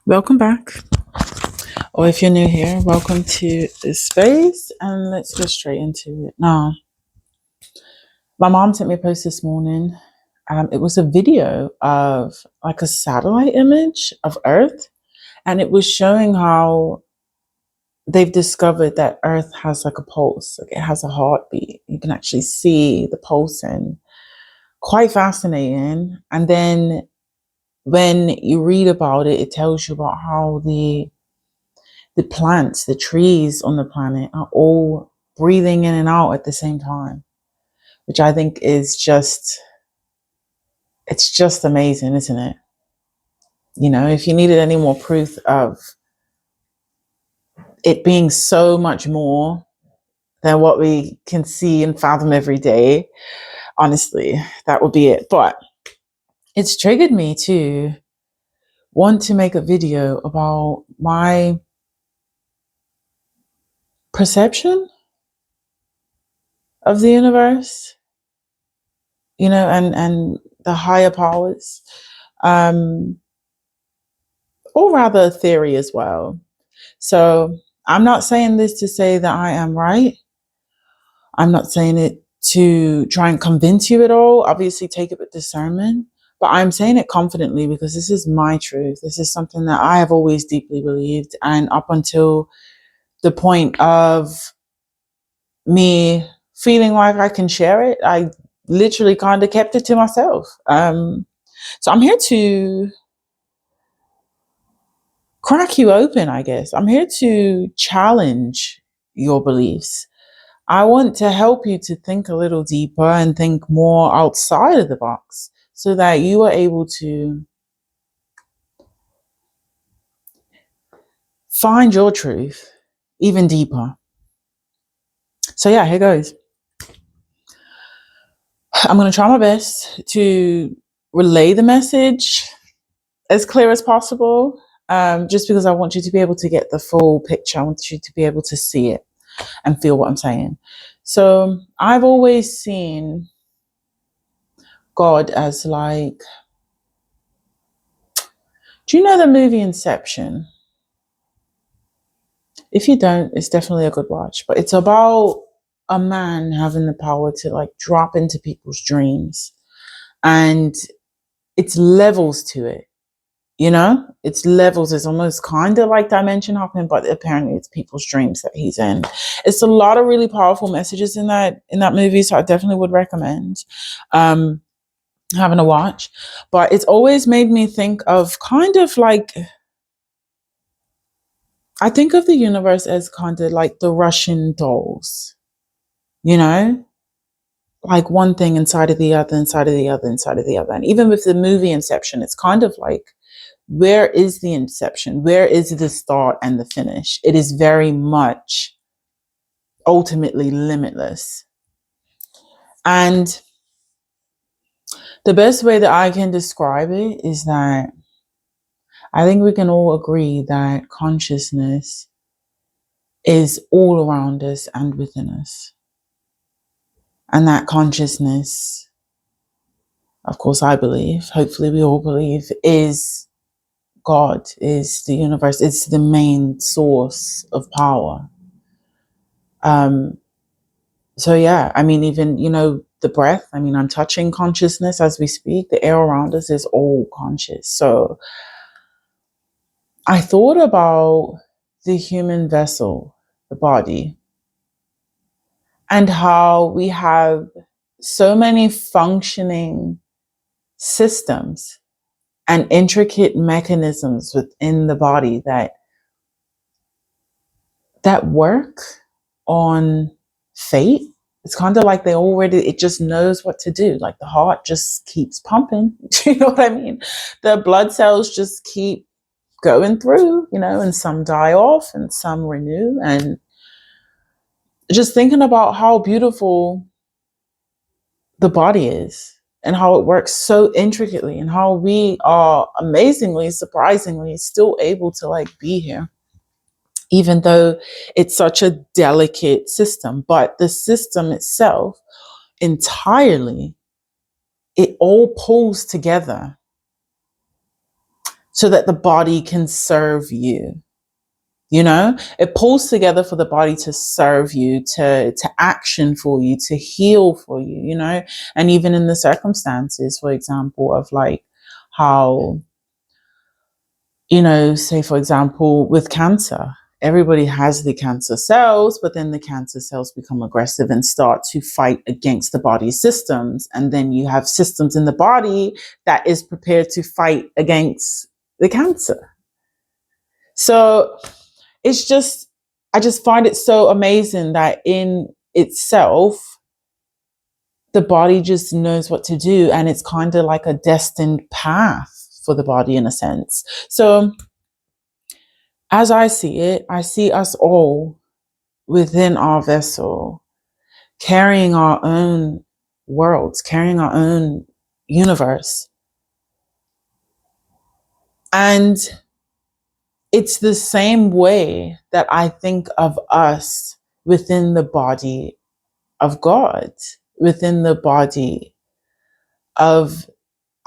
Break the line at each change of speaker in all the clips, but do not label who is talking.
Welcome back. Or if you're new here, welcome to this space and let's go straight into it. Now, my mom sent me a post this morning. It was a video of like a satellite image of Earth, and it was showing how they've discovered that Earth has like a pulse, like it has a heartbeat. You can actually see the pulse, and quite fascinating. And then when you read about it, it tells you about how the plants, the trees on the planet are all breathing in and out at the same time, which I think is it's just amazing, isn't it? You know, if you needed any more proof of it being so much more than what we can see and fathom every day, honestly, that would be it. But it's triggered me to want to make a video about my perception of the universe, you know, and the higher powers, um, or rather a theory as well. So I'm not saying this to say that I am right. I'm not saying it to try and convince you at all. Obviously, take it with discernment. But I'm saying it confidently because this is my truth. This is something that I have always deeply believed. And up until the point of me feeling like I can share it, I literally kind of kept it to myself. So I'm here to crack you open, I guess. I'm here to challenge your beliefs. I want to help you to think a little deeper and think more outside of the box so that you are able to find your truth even deeper. So, yeah, here goes. I'm going to try my best to relay the message as clear as possible, just because I want you to be able to get the full picture. I want you to be able to see it and feel what I'm saying. So I've always seen God as like, do you know the movie Inception? If you don't, it's definitely a good watch. But it's about a man having the power to like drop into people's dreams. And it's levels to it. You know, it's levels. It's almost kind of like dimension hopping, but apparently it's people's dreams that he's in. It's a lot of really powerful messages in that movie, so I definitely would recommend having a watch. But it's always made me think of kind of like, I think of the universe as kind of like the Russian dolls, you know, like one thing inside of the other, inside of the other, inside of the other. And even with the movie Inception, it's kind of like, where is the inception? Where is the start and the finish? It is very much ultimately limitless. And the best way that I can describe it is that I think we can all agree that consciousness is all around us and within us. And that consciousness, of course, I believe, hopefully we all believe, is God, is the universe, it's the main source of power. So yeah, I mean, even, you know, the breath, I mean, I'm touching consciousness as we speak. The air around us is all conscious. So I thought about the human vessel, the body, and how we have so many functioning systems and intricate mechanisms within the body that work on fate. It's kind of like it just knows what to do. Like the heart just keeps pumping. You know what I mean? The blood cells just keep going through, you know, and some die off and some renew. And just thinking about how beautiful the body is and how it works so intricately and how we are amazingly, surprisingly still able to like be here, even though it's such a delicate system. But the system itself entirely, it all pulls together so that the body can serve you. You know, it pulls together for the body to serve you, to action for you, to heal for you, you know. And even in the circumstances, for example, of like how, you know, say for example with cancer, everybody has the cancer cells, but then the cancer cells become aggressive and start to fight against the body's systems, and then you have systems in the body that is prepared to fight against the cancer. So it's just, I just find it so amazing that in itself, the body just knows what to do. And it's kind of like a destined path for the body in a sense. So as I see it, I see us all within our vessel, carrying our own worlds, carrying our own universe. And it's the same way that I think of us within the body of God, within the body of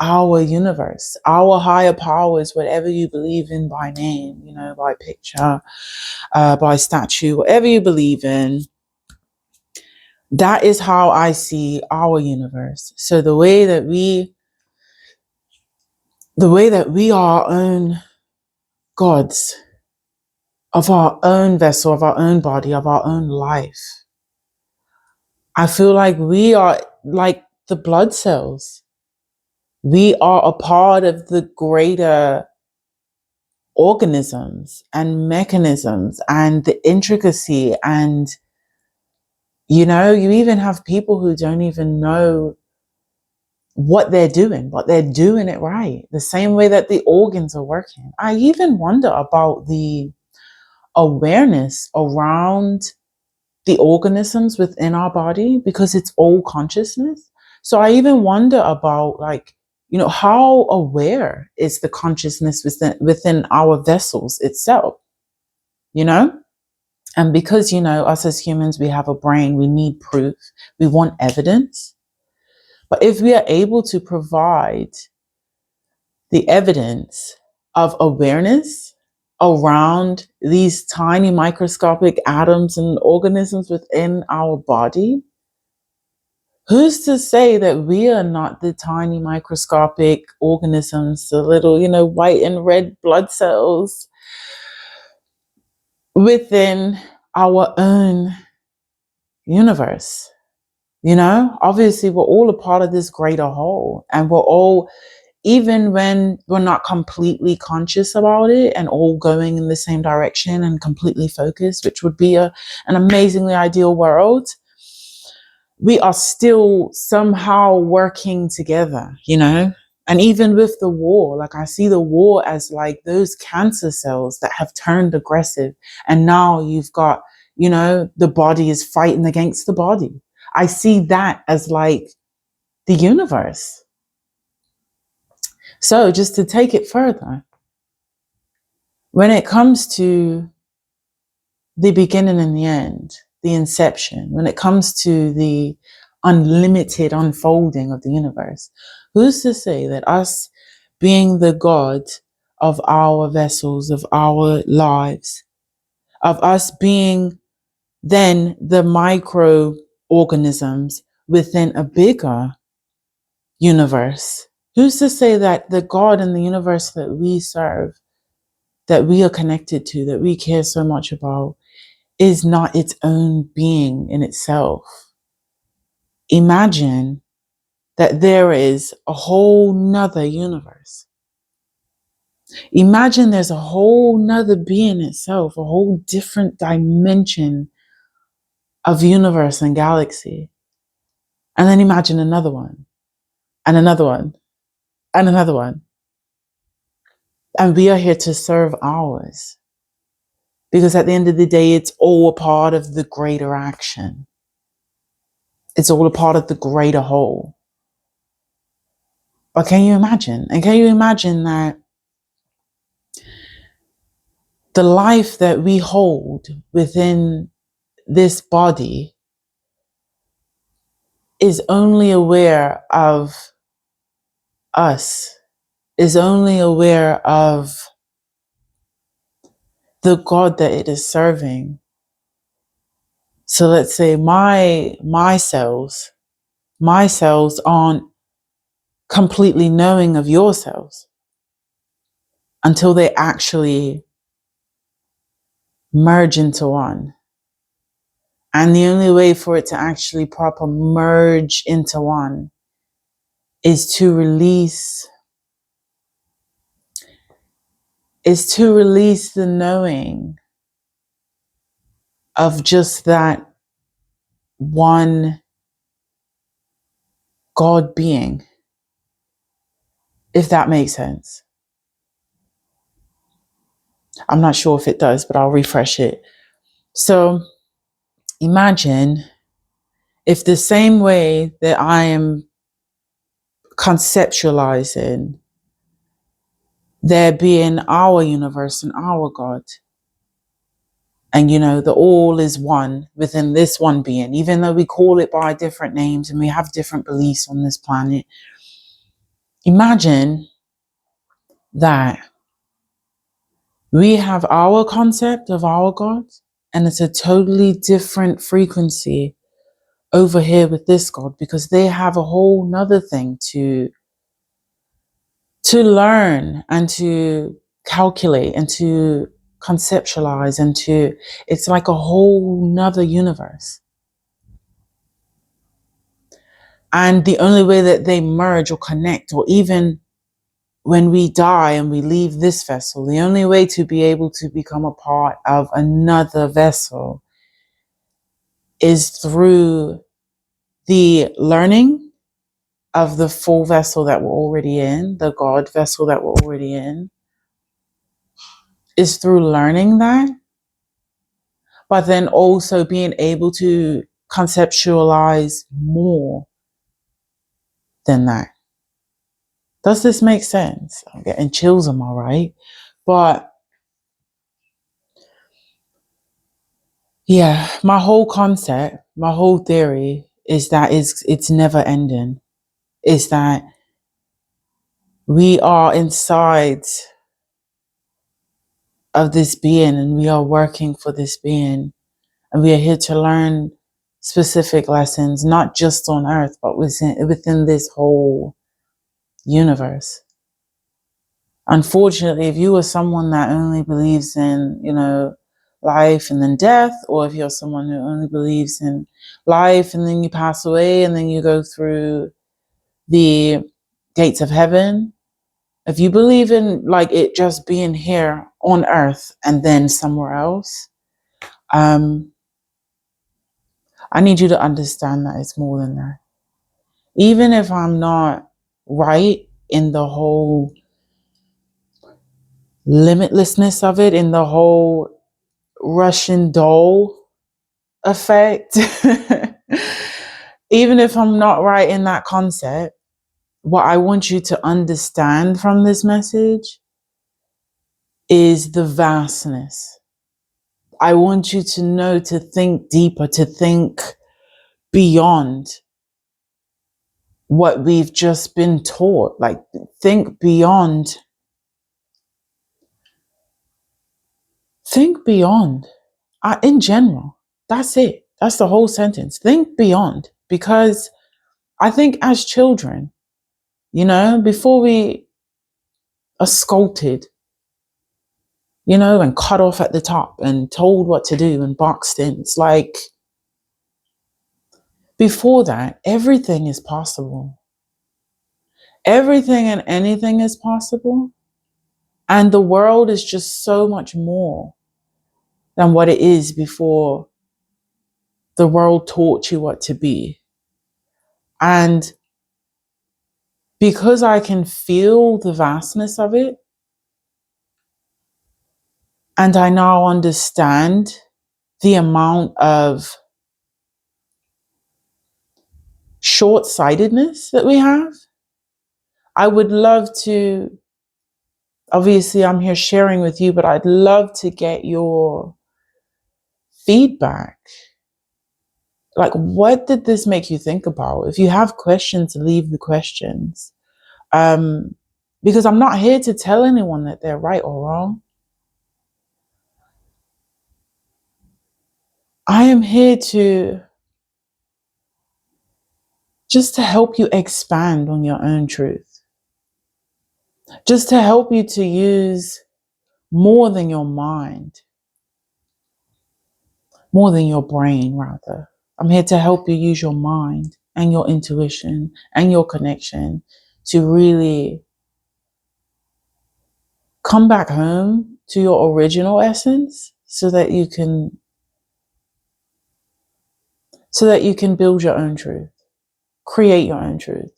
our universe, our higher powers, whatever you believe in by name, you know, by picture, by statue, whatever you believe in. That is how I see our universe. So the way that we are our own gods of our own vessel, of our own body, of our own life, I feel like we are like the blood cells. We are a part of the greater organisms and mechanisms and the intricacy. And, you know, you even have people who don't even know what they're doing, but they're doing it right. The same way that the organs are working. I even wonder about the awareness around the organisms within our body, because it's all consciousness. So I even wonder about, like, you know, how aware is the consciousness within our vessels itself, you know? And because, you know, us as humans, we have a brain, we need proof, we want evidence. But if we are able to provide the evidence of awareness around these tiny microscopic atoms and organisms within our body, who's to say that we are not the tiny microscopic organisms, the little, you know, white and red blood cells within our own universe? You know, obviously we're all a part of this greater whole, and we're all, even when we're not completely conscious about it and all going in the same direction and completely focused, which would be an amazingly ideal world, we are still somehow working together, you know? And even with the war, like I see the war as like those cancer cells that have turned aggressive. And now you've got, you know, the body is fighting against the body. I see that as like the universe. So just to take it further, when it comes to the beginning and the end, the inception, when it comes to the unlimited unfolding of the universe, who's to say that us being the God of our vessels, of our lives, of us being then the microorganisms within a bigger universe, who's to say that the God in the universe that we serve, that we are connected to, that we care so much about, is not its own being in itself? Imagine that there is a whole nother universe. Imagine there's a whole nother being itself, a whole different dimension of universe and galaxy. And then imagine another one, and another one, and another one. And we are here to serve ours. Because at the end of the day, it's all a part of the greater action. It's all a part of the greater whole. But can you imagine? And can you imagine that the life that we hold within this body is only aware of us is only aware of the God that it is serving. So let's say my cells aren't completely knowing of your cells until they actually merge into one. And the only way for it to actually proper merge into one is to release the knowing of just that one God being, if that makes sense. I'm not sure if it does, but I'll refresh it. So imagine if the same way that I am conceptualizing there being our universe and our God, and the all is one within this one being, even though we call it by different names and we have different beliefs on this planet. Imagine that we have our concept of our God, and it's a totally different frequency over here with this God, because they have a whole nother thing to learn and to calculate and to conceptualize, and it's like a whole nother universe. And the only way that they merge or connect, or even when we die and we leave this vessel, the only way to be able to become a part of another vessel is through the learning of the full vessel that we're already in, the God vessel that we're already in, is through learning that, but then also being able to conceptualize more than that. Does this make sense? I'm getting chills, am I right? But yeah, my whole concept, my whole theory is that it's never ending. Is that we are inside of this being, and we are working for this being, and we are here to learn specific lessons, not just on Earth, but within this whole universe. Unfortunately, if you are someone that only believes in, life and then death, or if you're someone who only believes in life and then you pass away and then you go through the gates of heaven, if you believe in like it just being here on Earth and then somewhere else, I need you to understand that it's more than that. Even if I'm not right in the whole limitlessness of it, in the whole Russian doll effect, even if I'm not right in that concept, what I want you to understand from this message is the vastness. I want you to know, to think deeper, to think beyond what we've just been taught. Like, think beyond. Think beyond. In general, that's it. That's the whole sentence. Think beyond. Because I think as children, before we are sculpted, and cut off at the top and told what to do and boxed in, it's like, before that, everything is possible. Everything and anything is possible. And the world is just so much more than what it is before the world taught you what to be. And because I can feel the vastness of it, and I now understand the amount of short-sightedness that we have, I would love to, obviously I'm here sharing with you, but I'd love to get your feedback. Like, what did this make you think about? If you have questions, leave the questions. Because I'm not here to tell anyone that they're right or wrong. I am here to just to help you expand on your own truth. Just to help you to use more than your mind, more than your brain, rather. I'm here to help you use your mind and your intuition and your connection to really come back home to your original essence so that you can build your own truth, create your own truth.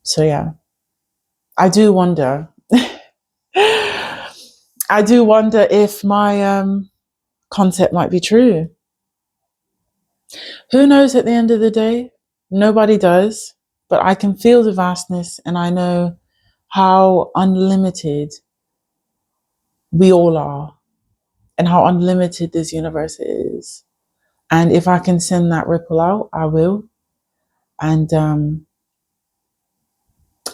So yeah, I do wonder I do wonder if my concept might be true. Who knows at the end of the day? Nobody does, but I can feel the vastness and I know how unlimited we all are and how unlimited this universe is. And if I can send that ripple out, I will. And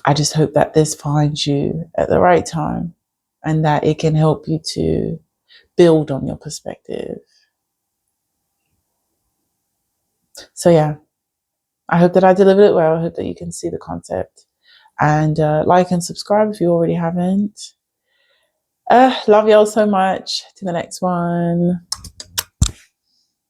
I just hope that this finds you at the right time and that it can help you to build on your perspective. So yeah, I hope that I delivered it well. I hope that you can see the concept. And like and subscribe if you already haven't. Love y'all so much. To the next one.